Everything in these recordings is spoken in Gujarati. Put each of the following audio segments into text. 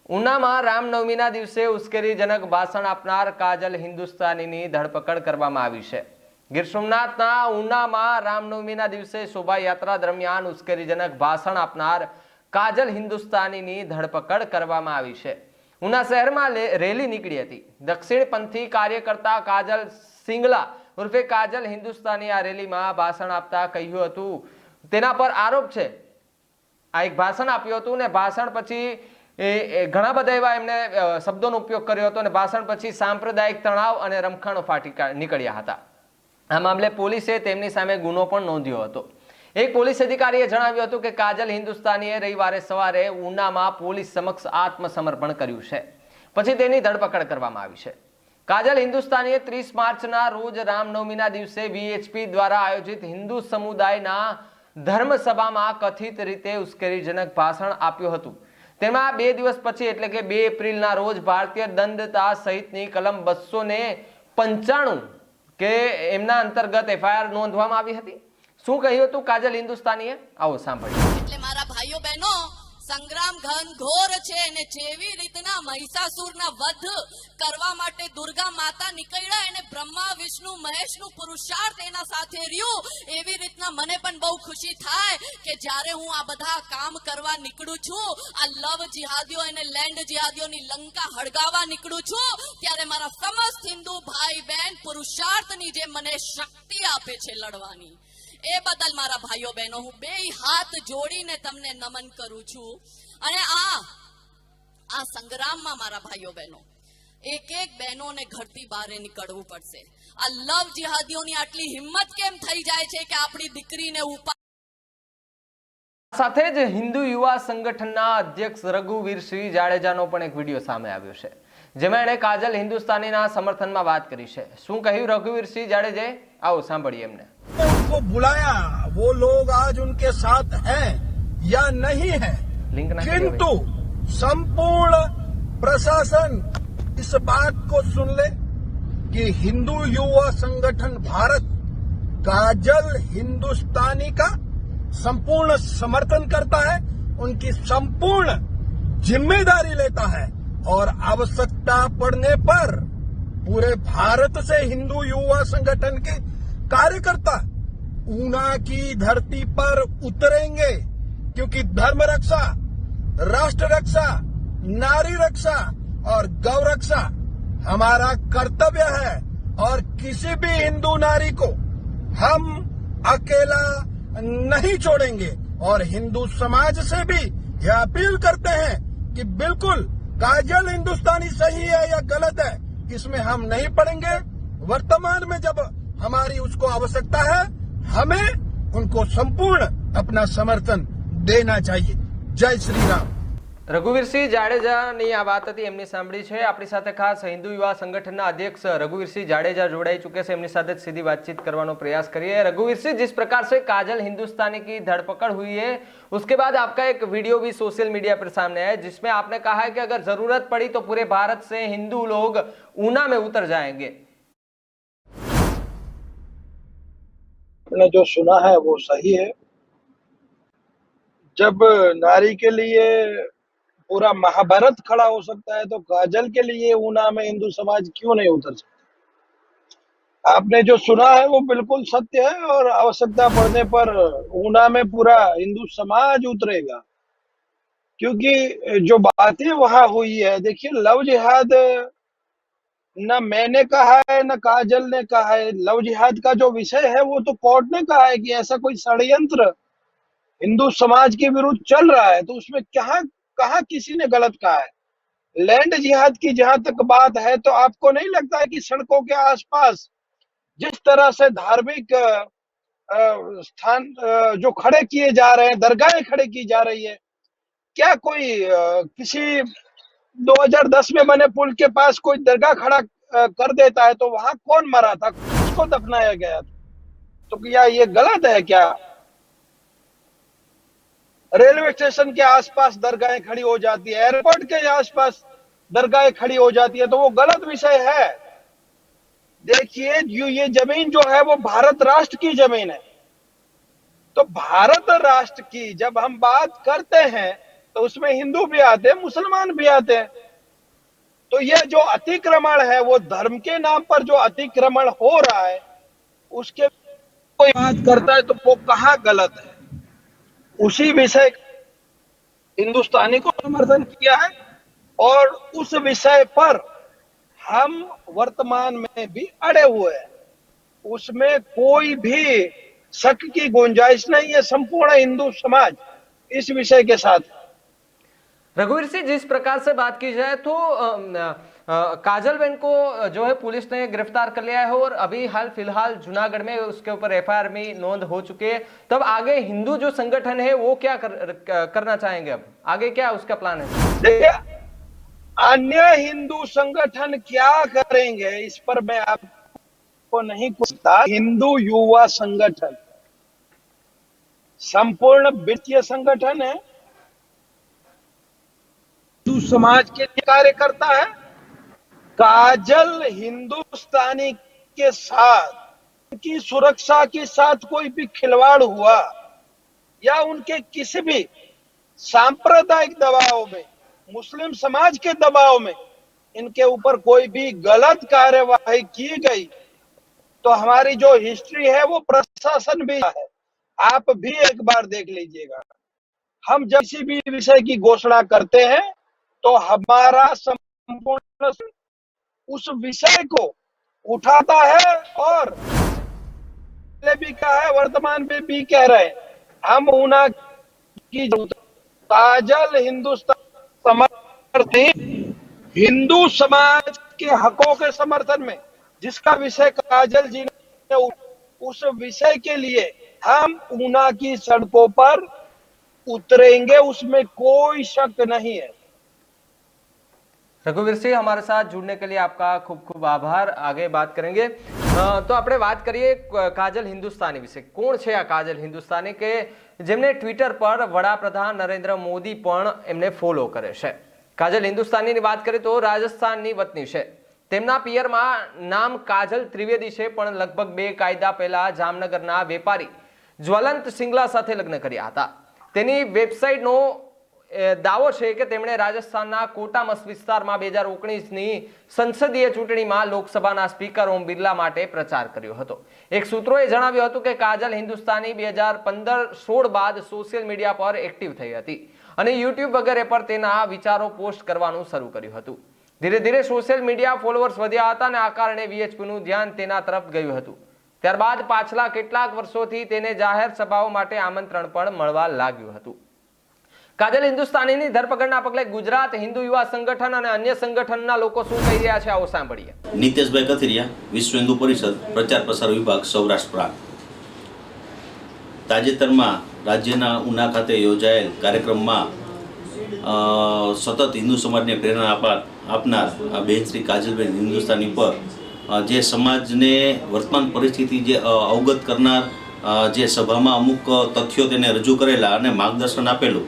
ઉનામાં રામનવમીના દિવસે ઉશ્કેરણીજનક ભાષણ આપનાર કાજલ હિન્દુસ્તાનીની ધરપકડ કરવામાં આવી છે। ગીર સોમનાથના ઉનામાં રામનવમીના દિવસે શોભાયાત્રા દરમિયાન ઉશ્કેરણીજનક ભાષણ આપનાર કાજલ હિન્દુસ્તાનીની ધરપકડ કરવામાં આવી છે। ઉના શહેરમાં રેલી નીકળી હતી। દક્ષિણપંથી કાર્યકર્તા કાજલ સિંગલા ઉર્ફે કાજલ હિન્દુસ્તાની આ રેલીમાં ભાષણ આપતા કહ્યું હતું, તેના પર આરોપ છે આ એક ભાષણ આપ્યું હતું ને ભાષણ પછી ઘણા બધા એવા એમને શબ્દોનો ઉપયોગ કર્યો હતો અને ભાષણ પછી સાંપ્રદાયિક તણાવ અને રમખાણો ફાટી નીકળ્યા હતા। આ મામલે પોલીસે તેમની સામે ગુનો પણ નોંધ્યો હતો। એક પોલીસ અધિકારીએ જણાવ્યું હતું કે કાજલ હિન્દુસ્તાનીએ રવિવારે સવારે ઉનામાં પોલીસ સમક્ષ આત્મસમર્પણ કર્યું છે, પછી તેની ધરપકડ કરવામાં આવી છે। કાજલ હિન્દુસ્તાનીએ 30 માર્ચના રોજ રામનવમીના દિવસે વીએચપી દ્વારા આયોજિત હિન્દુ સમુદાયના ધર્મસભામાં કથિત રીતે ઉશ્કેરણીજનક ભાષણ આપ્યું હતું। તેમાં 2 દિવસ પછી એટલે કે 2 એપ્રિલના રોજ ભારતીય દંડતા સહિતની કલમ 295 કે એમના અંતર્ગત એફઆઈઆર નોંધવામાં આવી હતી। શું કહ્યું હતું કાજલ હિન્દુસ્તાનીએ, આવો સાંભળીએ। એટલે મારા ભાઈઓ બહેનો, સંગ્રામ ઘનઘોર છે અને જેવી રીતના મહિષાસુરના વધ કરવા માટે દુર્ગા માતા નીકળ્યા અને બ્રહ્મા વિષ્ણુ મહેશનું પુરુષાર્થ એના સાથે રહ્યું, એવી રીતના મને પણ બહુ ખુશી થાય કે જ્યારે હું આ બધા કામ કરવા નીકળું છું, આ લવ જિહાદીઓ અને લેન્ડ જિહાદીઓની લંકા હળગાવવા નીકળું છું, ત્યારે મારા સમસ્ત હિન્દુ ભાઈ બહેન પુરુષાર્થની જે મને શક્તિ આપે છે લડવાની, એ બદલ મારા ભાઈઓ બહેનો હું 2 હાથ જોડીને તમને નમન કરું છું। અને આ સંગ્રામમાં મારા ભાઈઓ બહેનો, એક બહેનોને ઘરથી બહાર નીકળવું પડશે। આ લવ જિહાદીઓની આટલી હિંમત કેમ થઈ જાય છે કે આપણી દીકરીને સાથે જ હિન્દુ યુવા સંગઠનના અધ્યક્ષ રઘુવીરસિંહ જાડેજાનો પણ એક વિડીયો સામે આવ્યો છે, જેમાં એણે કાજલ હિન્દુસ્તાનીના સમર્થનમાં વાત કરી છે। શું કહ્યું રઘુવીરસિંહ જાડેજાએ, आओ सांभळिए हमने। उनको बुलाया, वो लोग आज उनके साथ हैं या नहीं है, किंतु संपूर्ण प्रशासन इस बात को सुन ले कि हिंदू युवा संगठन भारत काजल हिंदुस्तानी का संपूर्ण समर्थन करता है, उनकी संपूर्ण जिम्मेदारी लेता है और आवश्यकता पड़ने पर पूरे भारत से हिंदू युवा संगठन के कार्यकर्ता ऊना की धरती पर उतरेंगे, क्योंकि धर्म रक्षा, राष्ट्र रक्षा, नारी रक्षा और गौ रक्षा हमारा कर्तव्य है और किसी भी हिंदू नारी को हम अकेला नहीं छोड़ेंगे। और हिंदू समाज से भी यह अपील करते हैं कि बिल्कुल काजल हिंदुस्तानी सही है या गलत है, इसमें हम नहीं पड़ेंगे। वर्तमान में जब हमारी उसको आवश्यकता है, हमें उनको संपूर्ण अपना समर्थन देना चाहिए। जय श्री राम। રઘુવીરસિંહ જાડેજાની આ વાત હતી, એમની સાંભળી છે। આપણી સાથે ખાસ હિન્દુ યુવા સંગઠનના અધ્યક્ષ रघुवीर जाडेजा जोड़ाई चुके हैं, एमनी साथ सीधी बातचीत करने प्रयास करिए। रघुवीर, जिस प्रकार से काजल हिंदुस्तानी की धरपकड़ हुई है, उसके बाद आपका एक वीडियो भी सोशल मीडिया पर सामने आया, जिसमें आपने कहा है कि अगर जरूरत पड़ी तो पूरे भारत से हिंदू लोग ऊना में उतर जाएंगे। आपने जो सुना है वो सही है। जब नारी के लिए पूरा महाभारत खड़ा हो सकता है तो काजल के लिए ऊना में हिंदू समाज क्यों नहीं उतर सकता। आपने जो सुना है वो बिल्कुल सत्य है और आवश्यकता पड़ने पर ऊना में पूरा हिंदू समाज उतरेगा, क्योंकि जो बातें वहां हुई है, देखिए लव जिहाद न मैंने कहा है न काजल ने कहा है। लव जिहाद का जो विषय है वो तो कोर्ट ने कहा है कि ऐसा कोई षड्यंत्र हिंदू समाज के विरुद्ध चल रहा है, तो उसमें कहा किसी ने गलत कहा है। लैंड जिहाद की जहां तक बात है, तो आपको नहीं लगता है कि सड़कों के आसपास जिस तरह से धार्मिक स्थान जो खड़े किए जा रहे हैं, दरगाहें खड़े की जा रही है, क्या कोई किसी 2010 में बने पुल के पास कोई दरगाह खड़ा कर देता है तो वहां कौन मरा था, किसको दफनाया गया था? तो क्या ये गलत है क्या? रेलवे स्टेशन के आसपास दरगाहें खड़ी हो जाती है, एयरपोर्ट के आसपास दरगाहें खड़ी हो जाती है, तो वो गलत विषय है। देखिए ये जमीन जो है वो भारत राष्ट्र की जमीन है, तो भारत राष्ट्र की जब हम बात करते हैं तो उसमें हिंदू भी आते हैं, मुसलमान भी आते हैं। तो ये जो अतिक्रमण है, वो धर्म के नाम पर जो अतिक्रमण हो रहा है, उसके कोई बात करता है तो वो कहाँ गलत है। उसी विषय हिंदुस्तानी को समर्थन किया है और उस विषय पर हम वर्तमान में भी अड़े हुए हैं। उसमें कोई भी शक की गुंजाइश नहीं है। संपूर्ण हिंदू समाज इस विषय के साथ। रघुवीर सिंह, जिस प्रकार से बात की जाए तो काजलबेन को जो है पुलिस ने गिरफ्तार कर लिया है और अभी हाल फिलहाल जूनागढ़ में उसके ऊपर एफआईआर में नोंद हो चुकी है। तब आगे हिंदू जो संगठन है वो क्या करना चाहेंगे? अब आगे क्या उसका प्लान है? देखिए, अन्य हिंदू संगठन क्या करेंगे इस पर मैं आपको नहीं पूछता। हिंदू युवा संगठन संपूर्ण वित्तीय संगठन है, हिंदू समाज के लिए कार्य करता है। काजल हिंदुस्तानी के साथ, उनकी सुरक्षा के साथ कोई भी खिलवाड़ हुआ या उनके किसी भी सांप्रदायिक दबाव में, मुस्लिम समाज के दबाव में इनके ऊपर कोई भी गलत कार्यवाही की गई तो हमारी जो हिस्ट्री है वो प्रशासन भी है, आप भी एक बार देख लीजिएगा। हम जब किसी भी विषय की घोषणा करते हैं तो हमारा संपूर्ण उस विषय को उठाता है और भी कहा है, वर्तमान में भी कह रहे हैं, हम ऊना की काजल हिंदुस्तान समर्थी हिंदू समाज के हकों के समर्थन में जिसका विषय काजल जी ने, उस विषय के लिए हम ऊना की सड़कों पर उतरेंगे, उसमें कोई शक नहीं है। रघुवीर सिंह, हमारे साथ जुड़ने के लिए आपका खूब खूब आभार। आगे बात करेंगे तो આપણે વાત કરીએ કાજલ હિન્દુસ્તાની વિશે। કોણ છે આ કાજલ હિન્દુસ્તાની કે જેમને ટ્વિટર પર વડાપ્રધાન નરેન્દ્ર મોદી પણ એમને ફોલો કરે છે? કાજલ હિન્દુસ્તાનીની વાત કરીએ તો રાજસ્થાનની વતની છે। તેમના પિયરમાં નામ કાજલ ત્રિવેદી છે, પણ લગભગ 2 કાયદા પહેલા જામનગરના વેપારી જ્વલંત સિંગલા સાથે લગ્ન કર્યા હતા। તેની વેબસાઇટનો દાવો છે કે તેમણે રાજસ્થાનના કોટામસ વિસ્તારમાં 2019ની સંસદીય ચૂંટણીમાં લોકસભાના સ્પીકર ઓમ બિરલા માટે પ્રચાર કર્યો હતો। એક સૂત્રોએ જણાવ્યું હતું કે કાજલ હિન્દુસ્તાની 2015-16 બાદ સોશિયલ મીડિયા પર એક્ટિવ થઈ હતી અને યુટ્યુબ વગેરે પર તેના વિચારો પોસ્ટ કરવાનું શરૂ કર્યું હતું। ધીરે ધીરે સોશિયલ મીડિયા ફોલોઅર્સ વધ્યા હતા અને આ કારણે વીએચપીનું ધ્યાન તેના તરફ ગયું હતું। ત્યારબાદ પાછલા કેટલાક વર્ષોથી તેને જાહેર સભાઓ માટે આમંત્રણ પણ મળવા લાગ્યું હતું। કાજલ હિન્દુસ્તાનીની ધરપકડના પગલે ગુજરાત હિન્દુ યુવા સંગઠન અને અન્ય સંગઠનના લોકો શું કહી રહ્યા છે, આવો સાંભળીએ। નીતેશભાઈ કથિરિયા, વિશ્વ હિન્દુ પરિષદ પ્રચાર પ્રસાર વિભાગ સૌરાષ્ટ્ર પ્રાંત। તાજેતરમાં રાજ્યના ઉના ખાતે યોજાયેલ કાર્યક્રમમાં સતત હિન્દુ સમાજને પ્રેરણા આપનાર બેન શ્રી કાજલબેન હિન્દુસ્તાની પર જે સમાજને વર્તમાન પરિસ્થિતિ જે અવગત કરનાર જે સભામાં અમુક તથ્યો તેને રજૂ કરેલા અને માર્ગદર્શન આપેલું,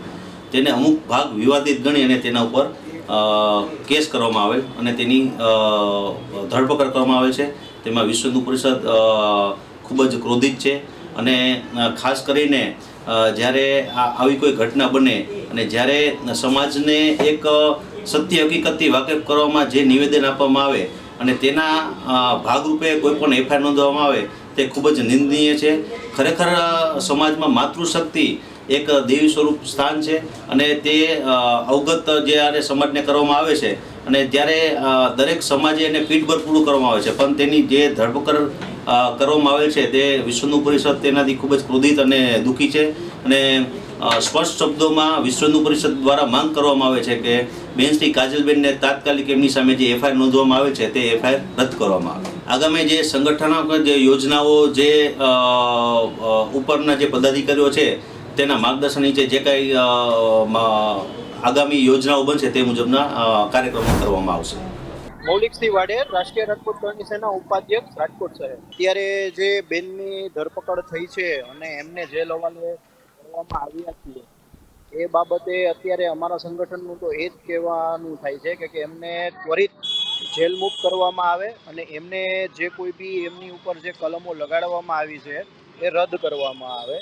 તેને અમુક ભાગ વિવાદિત ગણી અને તેના ઉપર કેસ કરવામાં આવેલ અને તેની ધરપકડ કરવામાં આવેલ છે। તેમાં વિશ્વ હિન્દુ પરિષદ ખૂબ જ ક્રોધિત છે અને ખાસ કરીને જ્યારે આવી કોઈ ઘટના બને અને જ્યારે સમાજને એક સત્ય હકીકતથી વાકેફ કરવામાં જે નિવેદન આપવામાં આવે અને તેના ભાગરૂપે કોઈ પણ એફઆઈઆર નોંધવામાં આવે તે ખૂબ જ નિંદનીય છે। ખરેખર સમાજમાં માતૃશક્તિ એક દેવી સ્વરૂપ સ્થાન છે અને તે અવગત જ્યારે સમાજને કરવામાં આવે છે અને ત્યારે દરેક સમાજે એને પીઠબળ પૂરું કરવામાં આવે છે, પણ તેની જે ધરપકડ કરવામાં આવેલ છે તે વિશ્વ હિન્દુ પરિષદ તેનાથી ખૂબ જ ક્રોધિત અને દુઃખી છે અને સ્પષ્ટ શબ્દોમાં વિશ્વ હિન્દુ પરિષદ દ્વારા માંગ કરવામાં આવે છે કે બેન શ્રી કાજલબેનને તાત્કાલિક એમની સામે જે એફઆઈઆર નોંધવામાં આવે છે તે એફઆઈઆર રદ કરવામાં આવે। આગામી જે સંગઠનાત્મક જે યોજનાઓ જે ઉપરના જે પદાધિકારીઓ છે તેના માર્ગદર્શન નીચે જે કંઈ આગામી યોજનાઓ બનશે તે મુજબના કાર્યક્રમો કરવામાં આવશે। મૌલિકસિંહ વાડેર, રાષ્ટ્રીય રાજકોટ કરણી સેના ઉપાધ્યક્ષ, રાજકોટ શહેર। અત્યારે જે બેનની ધરપકડ થઈ છે અને એમને જેલ હવાલે કરવામાં આવ્યા છીએ એ બાબતે અત્યારે અમારા સંગઠનનું તો એ જ કહેવાનું થાય છે કે એમને ત્વરિત જેલ મુક્ત કરવામાં આવે અને એમને જે કોઈ બી એમની ઉપર જે કલમો લગાડવામાં આવી છે એ રદ કરવામાં આવે।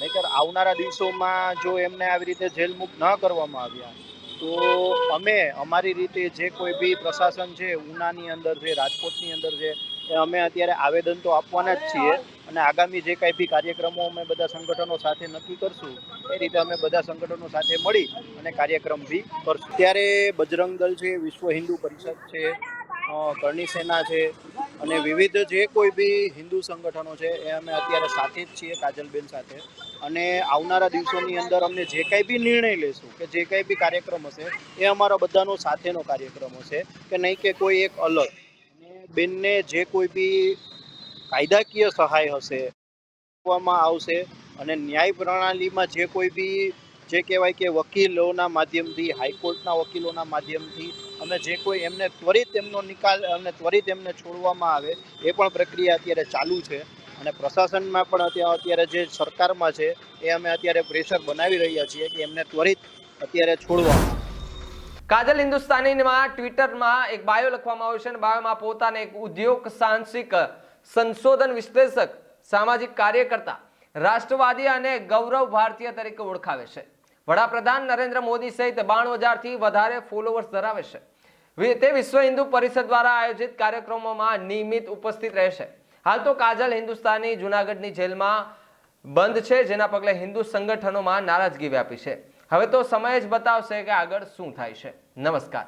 નહીંતર આવનારા દિવસોમાં જો એમને આવી રીતે જેલ મુક્ત ન કરવામાં આવ્યા તો અમે અમારી રીતે જે કોઈ બી પ્રશાસન છે, ઉનાની અંદર છે, રાજકોટની અંદર છે, એ અમે અત્યારે આવેદન તો આપવાના જ છીએ અને આગામી જે કાંઈ બી કાર્યક્રમો અમે બધા સંગઠનો સાથે નક્કી કરશું એ રીતે અમે બધા સંગઠનો સાથે મળી અને કાર્યક્રમ બી કરશું. ત્યારે બજરંગ દળ છે, વિશ્વ હિન્દુ પરિષદ છે, કરણી સેના છે અને વિવિધ જે કોઈ બી હિન્દુ સંગઠનો છે એ અમે અત્યારે સાથે જ છીએ કાજલબેન સાથે. અને આવનારા દિવસોની અંદર અમને જે કાંઈ બી નિર્ણય લેશું કે જે કાંઈ બી કાર્યક્રમ હશે એ અમારો બધાનો સાથેનો કાર્યક્રમ હશે કે નહીં કે કોઈ એક અલગ. અને બેનને જે કોઈ બી કાયદાકીય સહાય હશે આપવામાં આવશે અને ન્યાય પ્રણાલીમાં જે કોઈ બી જે કહેવાય કે વકીલોના માધ્યમથી, હાઈકોર્ટના વકીલોના માધ્યમથી અમે જે કોઈ એમને ત્વરિત એમનો નિકાલ અને ત્વરિત એમને છોડવામાં આવે એ પણ પ્રક્રિયા અત્યારે ચાલુ છે. અને પ્રશાસનમાં પણ અત્યારે જે સરકારમાં છે એ અમે અત્યારે પ્રેશર બનાવી રહ્યા છીએ કે એમને ત્વરિત અત્યારે છોડવામાં આવે. કાજલ હિન્દુસ્તાનીમાં ટ્વિટરમાં એક બાયો લખવામાં આવ્યો છે અને બાયોમાં પોતાને એક ઉદ્યોગ સાહસિક, સંશોધન વિશ્લેષક, સામાજિક કાર્યકર્તા, રાષ્ટ્રવાદી અને ગૌરવ ભારતીય તરીકે ઓળખાવે છે. વડાપ્રધાન નરેન્દ્ર મોદી સહિત 92,000 થી વધારે ફોલોઅર્સ ધરાવે છે. તે વિશ્વ હિન્દુ પરિષદ દ્વારા આયોજિત કાર્યક્રમોમાં નિયમિત ઉપસ્થિત રહેશે. હાલ તો કાજલ હિન્દુસ્તાની જૂનાગઢની જેલમાં બંધ છે, જેના પગલે હિન્દુ સંગઠનોમાં નારાજગી વ્યાપી છે. હવે તો સમય જ બતાવશે કે આગળ શું થાય છે. નમસ્કાર.